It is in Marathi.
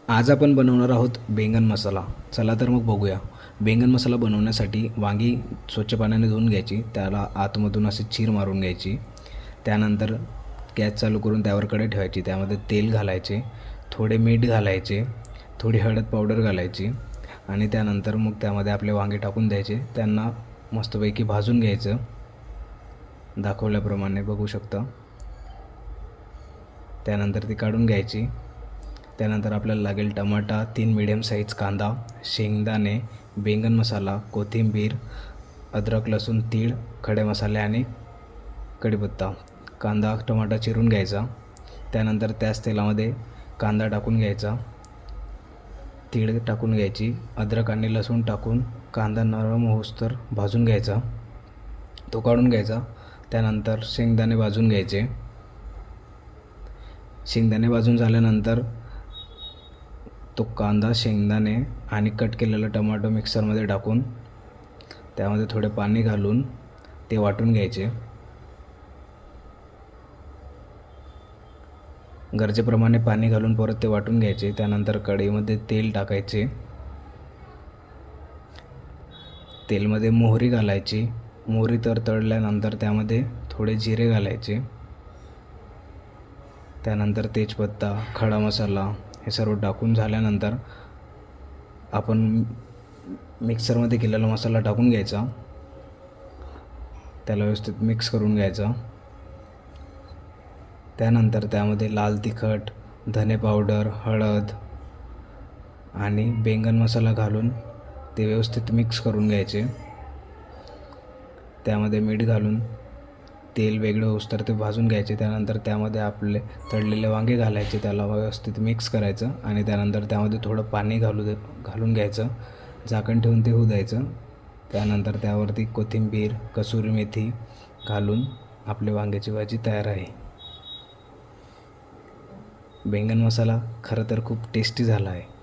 आज आपण बनवणार आहोत बैंगन मसाला. चला तर मग बघूया. बैंगन मसाला बनवण्यासाठी वांगी स्वच्छ पाण्याने धुवून घ्यायची, त्याला आतमधून अशी चीर मारून घ्यायची. त्यानंतर गॅस चालू करून त्यावर कढई ठेवायची, त्यामध्ये तेल घालायचे, थोडे मीठ घालायचे, थोडी हळद पावडर घालायची आणि त्यानंतर मग त्यामध्ये आपले वांगे टाकून द्यायचे. त्यांना मस्तपैकी भाजून घ्यायचं, दाखवल्याप्रमाणे बघू शकता. त्यानंतर ती काढून घ्यायची. त्यानंतर आपल्याला लागेल टमाटा, 3 मीडियम साईज कांदा, शेंगदाणे, बैंगन मसाला, कोथिंबीर, अद्रक, लसूण, तीळ, खडे मसाले आणि कढीपत्ता. कांदा टमाटा चिरून घ्यायचा. त्यानंतर त्याच तेलामध्ये कांदा टाकून घ्यायचा, तीळ टाकून घ्यायची, अद्रक आणि लसूण टाकून कांदा नरम होईस्तोवर भाजून घ्यायचा, तो काढून घ्यायचा. त्यानंतर शेंगदाणे भाजून घ्यायचे. शेंगदाणे भाजून झाल्यानंतर तो कांदा, शेंगदाणे आणि कट केलेलं टमाटो मिक्सरमध्ये टाकून त्यामध्ये थोडे पाणी घालून ते वाटून घ्यायचे. गरजेप्रमाणे पाणी घालून परत ते वाटून घ्यायचे. त्यानंतर कढईमध्ये तेल टाकायचे, तेलमध्ये मोहरी घालायची. मोहरी तडल्यानंतर त्यामध्ये थोडे जिरे घालायचे. त्यानंतर तेजपत्ता, खडा मसाला हे सर्व टाकून झाल्यानंतर आपण मिक्सरमध्ये केलेला मसाला टाकून घ्यायचा, त्याला व्यवस्थित मिक्स करून घ्यायचा. त्यानंतर त्यामध्ये लाल तिखट, धने पावडर, हळद आणि बैंगन मसाला घालून ते व्यवस्थित मिक्स करून घ्यायचे. त्यामध्ये मीठ घालून तेल वेगळं होईस्तोवर ते भाजून घ्यायचे. त्यानंतर त्यामध्ये आपले तळलेले वांगे घालायचे, त्याला व्यवस्थित मिक्स करायचं आणि त्यानंतर त्यामध्ये थोडं पाणी घालून घ्यायचं, झाकण ठेवून ते होऊ द्यायचं. त्यानंतर त्यावरती कोथिंबीर, कसुरी मेथी घालून आपली वांग्याची भाजी तयार आहे. बैंगन मसाला खरं तर खूप टेस्टी झाला आहे.